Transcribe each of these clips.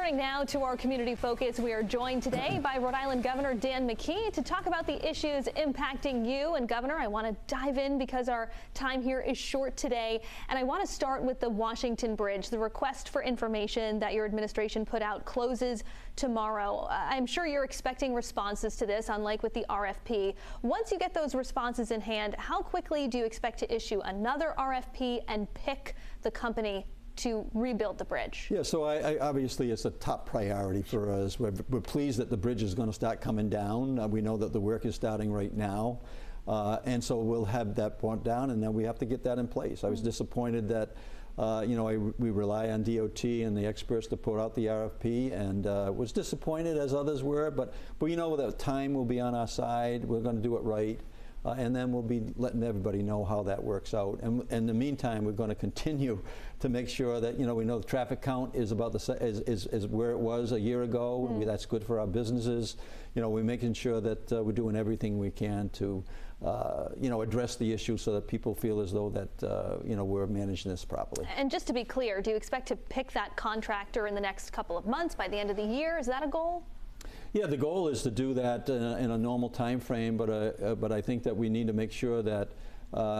Turning now to our community focus, we are joined today by Rhode Island Governor Dan McKee to talk about the issues impacting you. And Governor, I want to dive in because our time here is short today. And I want to start with the Washington Bridge. The request for information that your administration put out closes tomorrow. I'm sure you're expecting responses to this, unlike with the RFP. Once you get those responses in hand, how quickly do you expect to issue another RFP and pick the company to rebuild the bridge? Yeah, so I obviously it's a top priority for us. We're pleased that the bridge is going to start coming down. We know that the work is starting right now. And so we'll have that brought down, and then we have to get that in place. I was disappointed that, we rely on DOT and the experts to put out the RFP, and was disappointed as others were, but we know that time will be on our side. We're going to do it right. And then we'll be letting everybody know how that works out. And in the meantime, we're going to continue to make sure that, we know the traffic count is about is where it was a year ago. That's good for our businesses. We're making sure that we're doing everything we can to, address the issue so that people feel as though that, we're managing this properly. And just to be clear, do you expect to pick that contractor in the next couple of months, by the end of the year? Is that a goal? Yeah, the goal is to do that in a normal time frame, but I think that we need to make sure that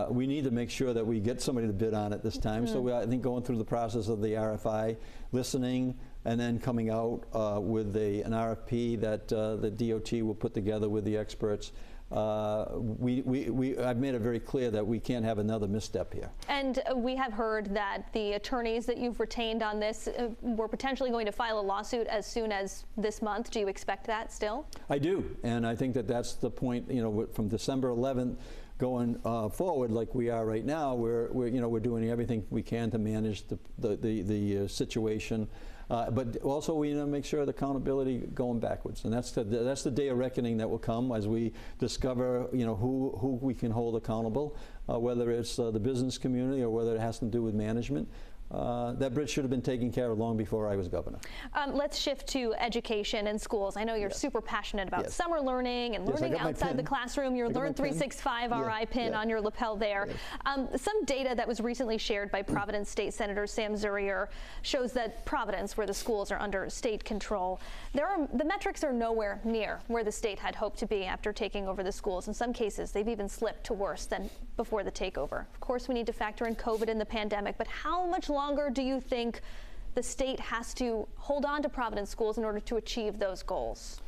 we get somebody to bid on it this time. So I think going through the process of the RFI, listening, and then coming out with an RFP that the DOT will put together with the experts. I've made it very clear that we can't have another misstep here. And we have heard that the attorneys that you've retained on this were potentially going to file a lawsuit as soon as this month. Do you expect that still? I do, and I think that that's the point. From December 11th going forward, like we are right now, we're doing everything we can to manage the situation. But also we need to make sure the accountability going backwards, and that's the day of reckoning that will come as we discover who we can hold accountable, whether it's the business community or whether it has to do with management. That bridge should have been taken care of long before I was governor. Let's shift to education and schools. I know you're super passionate about summer learning and learning outside the classroom. Your Learn 365 RI pin on your lapel there. Some data that was recently shared by Providence State Senator Sam Zurier shows that Providence, where the schools are under state control, the metrics are nowhere near where the state had hoped to be after taking over the schools. In some cases, they've even slipped to worse than before the takeover. Of course, we need to factor in COVID and the pandemic, but how much longer do you think the state has to hold on to Providence schools in order to achieve those goals?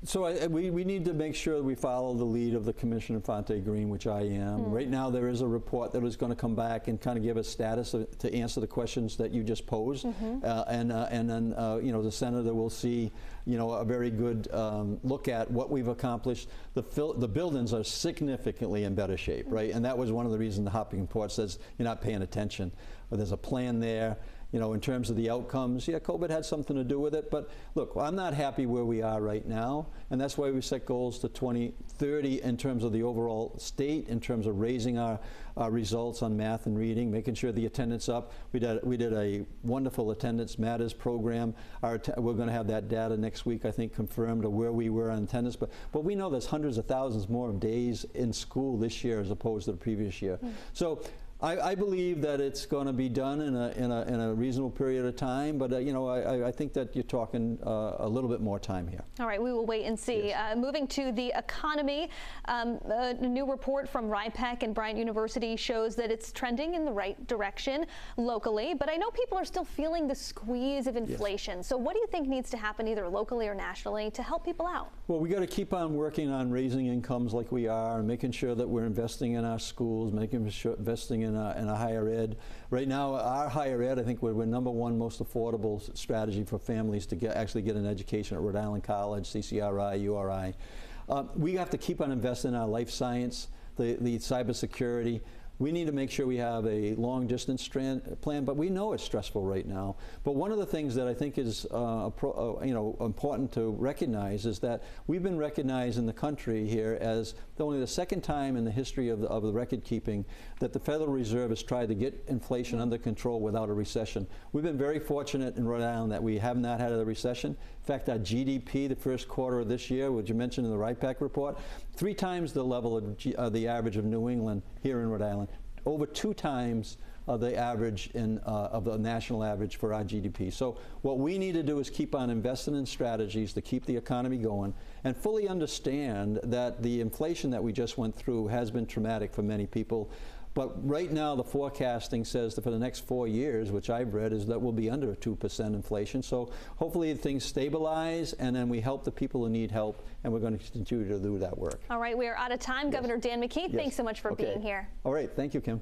So we need to make sure that we follow the lead of the Commissioner Fonte Green, which I am. Right now there is a report that is going to come back and kind of give a status to answer the questions that you just posed. And then the senator will see a very good look at what we've accomplished. The buildings are significantly in better shape, right? And that was one of the reasons the Hopping report says you're not paying attention. But there's a plan there. In terms of the outcomes, COVID had something to do with it. But look, I'm not happy where we are right now, and that's why we set goals to 2030 in terms of the overall state, in terms of raising our results on math and reading, making sure the attendance up. We did a wonderful Attendance Matters program. We're going to have that data next week, I think, confirmed of where we were on attendance. But we know there's hundreds of thousands more days in school this year as opposed to the previous year. So I believe that it's going to be done in a reasonable period of time, but I think that you're talking a little bit more time here. All right, we will wait and see. Yes. Moving to the economy, a new report from RIPEC and Bryant University shows that it's trending in the right direction locally, but I know people are still feeling the squeeze of inflation. Yes. So what do you think needs to happen either locally or nationally to help people out? Well, we got to keep on working on raising incomes like we are and making sure that we're investing in our schools, investing in a higher ed. Right now, our higher ed, I think we're #1 most affordable strategy for families to actually get an education at Rhode Island College, CCRI, URI. We have to keep on investing in our life science, the cybersecurity. We need to make sure we have a long-distance plan, but we know it's stressful right now. But one of the things that I think is important to recognize is that we've been recognized in the country here as only the second time in the history of the record keeping that the Federal Reserve has tried to get inflation under control without a recession. We've been very fortunate in Rhode Island that we have not had a recession. In fact, our GDP the first quarter of this year, which you mentioned in the RIPEC report, 3 times the level of the average of New England here in Rhode Island. Over 2 times the average of the national average for our GDP. So what we need to do is keep on investing in strategies to keep the economy going and fully understand that the inflation that we just went through has been traumatic for many people. But right now, the forecasting says that for the next 4 years, which I've read, is that we'll be under 2% inflation. So hopefully things stabilize, and then we help the people who need help, and we're going to continue to do that work. All right, we are out of time. Yes. Governor Dan McKee, thanks so much for being here. All right, thank you, Kim.